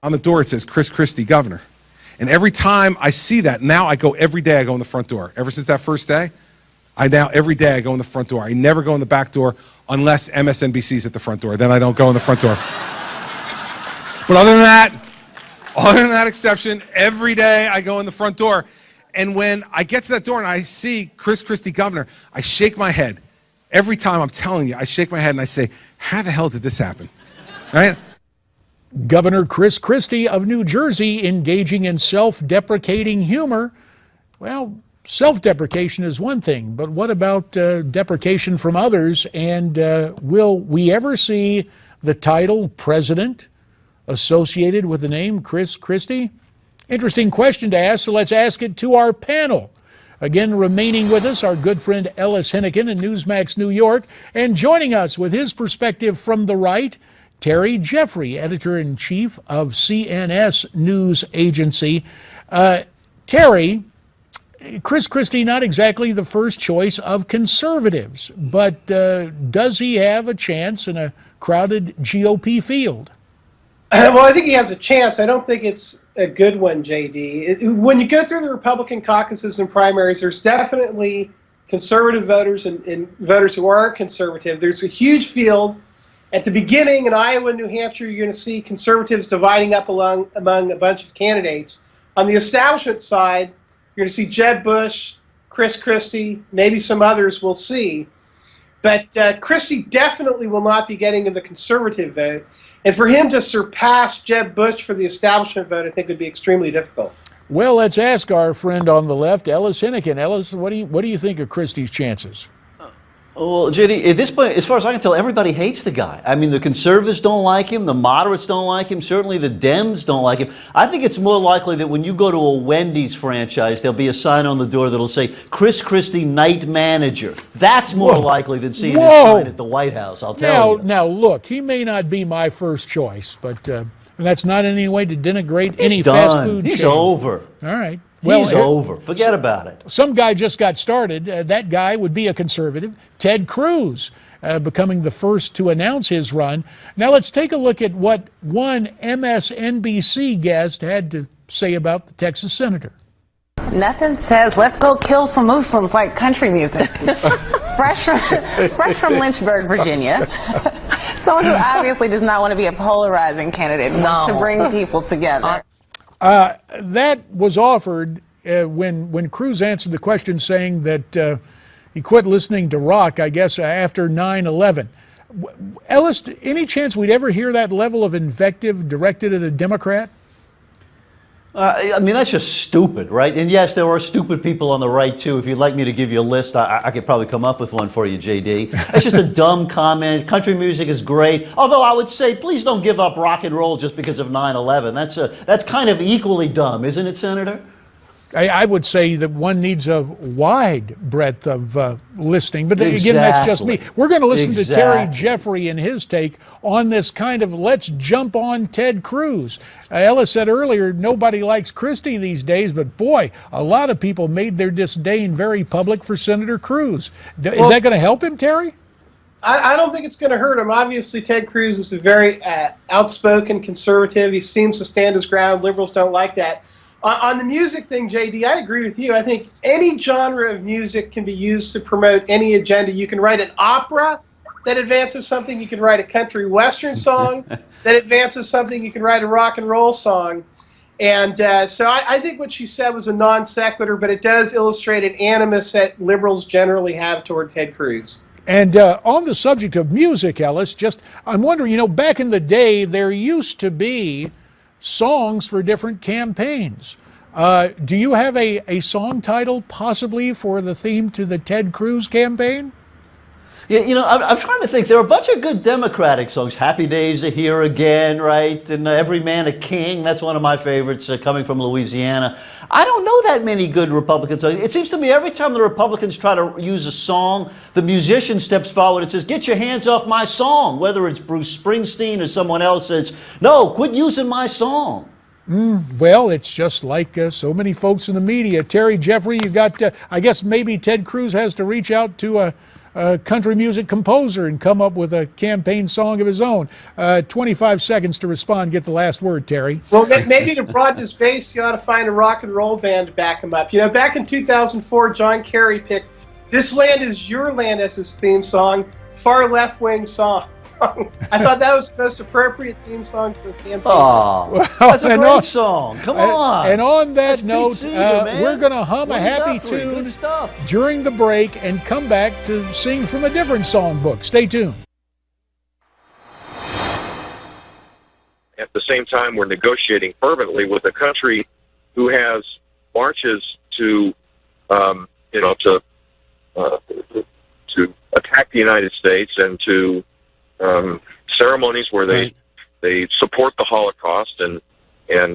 On the door, it says Chris Christie, governor. And every time I see that, now I go every day, I go in the front door. Ever since that first day, every day I go in the front door. I never go in the back door unless MSNBC's at the front door. Then I don't go in the front door. But other than that exception, every day I go in the front door. And when I get to that door and I see Chris Christie, governor, I shake my head. Every time, I'm telling you, I shake my head and I say, how the hell did this happen? Right? Governor Chris Christie of New Jersey engaging in self-deprecating humor. Well, self-deprecation is one thing, but what about deprecation from others? And will we ever see the title president associated with the name Chris Christie? Interesting question to ask, so let's ask it to our panel. Again, remaining with us, our good friend Ellis Henican in Newsmax, New York, and joining us with his perspective from the right, Terry Jeffrey, editor-in-chief of CNS News Agency. Terry, Chris Christie, not exactly the first choice of conservatives, but does he have a chance in a crowded GOP field? Well, I think he has a chance. I don't think it's a good one, JD. When you go through the Republican caucuses and primaries, there's definitely conservative voters and voters who aren't conservative. There's a huge field. At the beginning, in Iowa and New Hampshire, you're going to see conservatives dividing up among a bunch of candidates. On the establishment side, you're going to see Jeb Bush, Chris Christie, maybe some others, we'll see. But Christie definitely will not be getting in the conservative vote. And for him to surpass Jeb Bush for the establishment vote, I think would be extremely difficult. Well, let's ask our friend on the left, Ellis Henican. Ellis, what do you think of Christie's chances? Well, JD, at this point, as far as I can tell, everybody hates the guy. I mean, the conservatives don't like him, the moderates don't like him, certainly the Dems don't like him. I think it's more likely that when you go to a Wendy's franchise, there'll be a sign on the door that'll say, Chris Christie, night manager. That's more likely than seeing his sign at the White House, I'll tell you. Now, look, he may not be my first choice, but that's not in any way to denigrate any done. fast food chain. He's over. All right. Well, he's over. Forget about it. Some guy just got started. That guy would be a conservative. Ted Cruz becoming the first to announce his run. Now let's take a look at what one MSNBC guest had to say about the Texas senator. Nothing says let's go kill some Muslims like country music. fresh from Lynchburg, Virginia. Someone who obviously does not want to be a polarizing candidate, wants to bring people together. That was offered when Cruz answered the question saying that he quit listening to rock, I guess, after 9/11. Ellis, any chance we'd ever hear that level of invective directed at a Democrat? I mean, that's just stupid, right? And yes, there are stupid people on the right, too. If you'd like me to give you a list, I could probably come up with one for you, JD. That's just a dumb comment. Country music is great. Although I would say, please don't give up rock and roll just because of 9/11. That's kind of equally dumb, isn't it, Senator? I would say that one needs a wide breadth of listening, but again, that's just me. We're going to listen to Terry Jeffrey and his take on this kind of let's jump on Ted Cruz. Ellis said earlier, nobody likes Christie these days, but boy, a lot of people made their disdain very public for Senator Cruz. Is that going to help him, Terry? I don't think it's going to hurt him. Obviously, Ted Cruz is a very outspoken conservative. He seems to stand his ground. Liberals don't like that. On the music thing, JD, I agree with you. I think any genre of music can be used to promote any agenda. You can write an opera that advances something. You can write a country western song that advances something. You can write a rock and roll song. And so I think what she said was a non sequitur, but it does illustrate an animus that liberals generally have toward Ted Cruz. And on the subject of music, Ellis, I'm wondering, back in the day, there used to be songs for different campaigns. Do you have a song title possibly for the theme to the Ted Cruz campaign? Yeah, I'm trying to think. There are a bunch of good Democratic songs. Happy Days Are Here Again, right? And Every Man a King. That's one of my favorites coming from Louisiana. I don't know that many good Republican songs. It seems to me every time the Republicans try to use a song, the musician steps forward and says, get your hands off my song. Whether it's Bruce Springsteen or someone else says, no, quit using my song. Well, it's just like so many folks in the media. Terry Jeffrey, you got, I guess maybe Ted Cruz has to reach out to country music composer and come up with a campaign song of his own. 25 seconds to respond. Get the last word, Terry. Well, maybe to broaden his base, you ought to find a rock and roll band to back him up. You know, back in 2004, John Kerry picked "This Land Is Your Land" as his theme song, far left-wing song. I thought that was the most appropriate theme song for a campaign. Oh, that's a great song. Come on. And on that That's note, Pete Seeger, man. we're going to hum a Woody happy Guthrie. Good tune stuff. during the break and come back to sing from a different songbook. Stay tuned. At the same time, we're negotiating fervently with a country who has marches to attack the United States and to ceremonies where they support the Holocaust and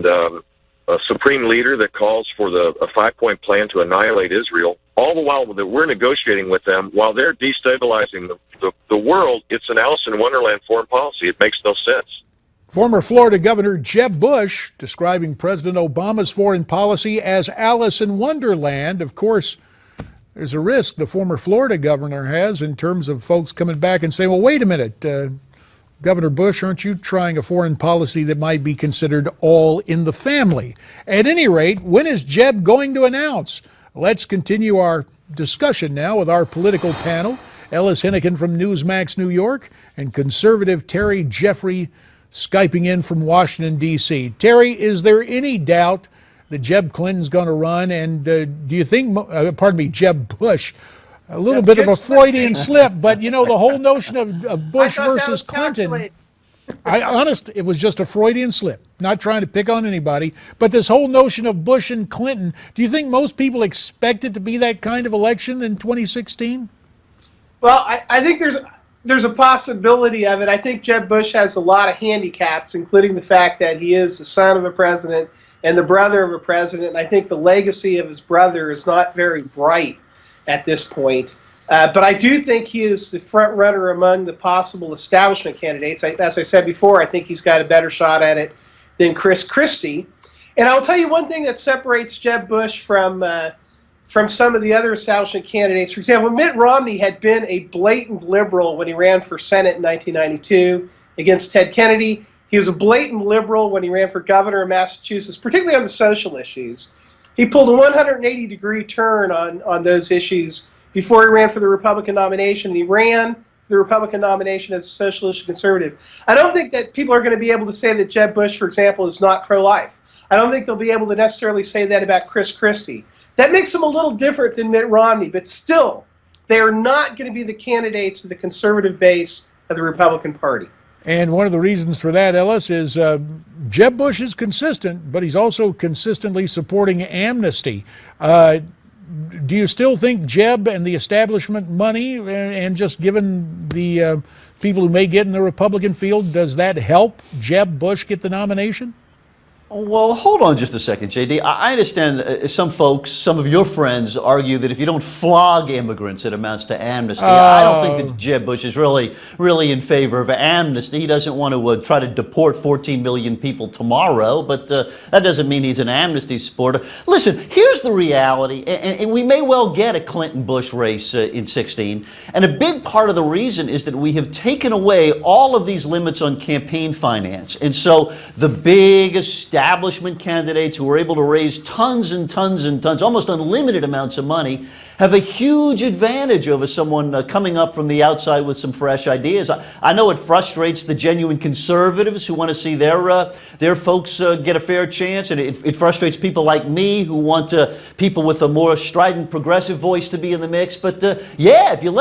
a supreme leader that calls for a 5-point plan to annihilate Israel. All the while that we're negotiating with them, while they're destabilizing the world, it's an Alice in Wonderland foreign policy. It makes no sense. Former Florida Governor Jeb Bush describing President Obama's foreign policy as Alice in Wonderland. Of course, there's a risk the former Florida governor has in terms of folks coming back and saying, well, wait a minute, Governor Bush, aren't you trying a foreign policy that might be considered all in the family? At any rate, when is Jeb going to announce? Let's continue our discussion now with our political panel. Ellis Henican from Newsmax, New York, and conservative Terry Jeffrey Skyping in from Washington, D.C. Terry, is there any doubt that Jeb Clinton's going to run? And do you think, Jeb Bush, a little bit of a Freudian slip, but you know, the whole notion of Bush versus Clinton, it was just a Freudian slip, not trying to pick on anybody, but this whole notion of Bush and Clinton, do you think most people expect it to be that kind of election in 2016? Well, I think there's a possibility of it. I think Jeb Bush has a lot of handicaps, including the fact that he is the son of a president and the brother of a president. And I think the legacy of his brother is not very bright at this point. But I do think he is the front runner among the possible establishment candidates. As I said before, I think he's got a better shot at it than Chris Christie. And I'll tell you one thing that separates Jeb Bush from some of the other establishment candidates. For example, Mitt Romney had been a blatant liberal when he ran for Senate in 1992 against Ted Kennedy. He was a blatant liberal when he ran for governor of Massachusetts, particularly on the social issues. He pulled a 180-degree turn on those issues before he ran for the Republican nomination, and he ran for the Republican nomination as a socialist conservative. I don't think that people are going to be able to say that Jeb Bush, for example, is not pro-life. I don't think they'll be able to necessarily say that about Chris Christie. That makes him a little different than Mitt Romney, but still, they are not going to be the candidates of the conservative base of the Republican Party. And one of the reasons for that, Ellis, is Jeb Bush is consistent, but he's also consistently supporting amnesty. Do you still think Jeb and the establishment money, and just given the people who may get in the Republican field, does that help Jeb Bush get the nomination? Well, hold on just a second, JD. I understand some folks, some of your friends argue that if you don't flog immigrants, it amounts to amnesty. I don't think that Jeb Bush is really in favor of amnesty. He doesn't want to try to deport 14 million people tomorrow, but that doesn't mean he's an amnesty supporter. Listen, here's the reality, and we may well get a Clinton-Bush race in 16, and a big part of the reason is that we have taken away all of these limits on campaign finance, and so the big establishment candidates who are able to raise tons and tons and tons, almost unlimited amounts of money, have a huge advantage over someone coming up from the outside with some fresh ideas. I know it frustrates the genuine conservatives who want to see their folks get a fair chance, and it frustrates people like me who want people with a more strident progressive voice to be in the mix. But yeah, if you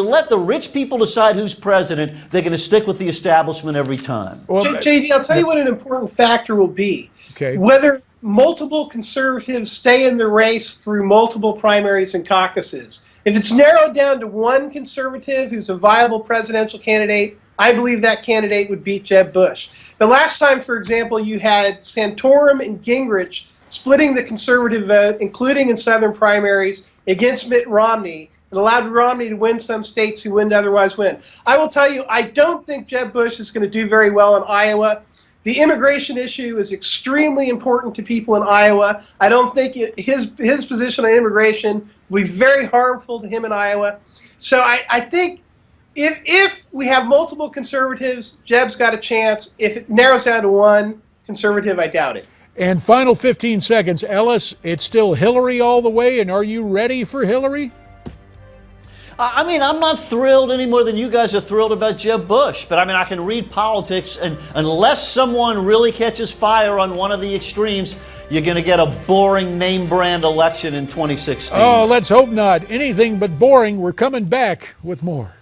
let the rich people decide who's president, they're going to stick with the establishment every time. Well, JD, I'll tell you what an important factor will be. Okay. Whether multiple conservatives stay in the race through multiple primaries and caucuses. If it's narrowed down to one conservative who's a viable presidential candidate, I believe that candidate would beat Jeb Bush. The last time, for example, you had Santorum and Gingrich splitting the conservative vote, including in southern primaries, against Mitt Romney, and allowed Romney to win some states he wouldn't otherwise win. I will tell you, I don't think Jeb Bush is going to do very well in Iowa. The immigration issue is extremely important to people in Iowa. I don't think his position on immigration will be very harmful to him in Iowa. So I think if we have multiple conservatives, Jeb's got a chance. If it narrows down to one conservative, I doubt it. And final 15 seconds, Ellis, it's still Hillary all the way, and are you ready for Hillary? I mean, I'm not thrilled any more than you guys are thrilled about Jeb Bush. But I mean, I can read politics, and unless someone really catches fire on one of the extremes, you're going to get a boring name brand election in 2016. Oh, let's hope not. Anything but boring. We're coming back with more.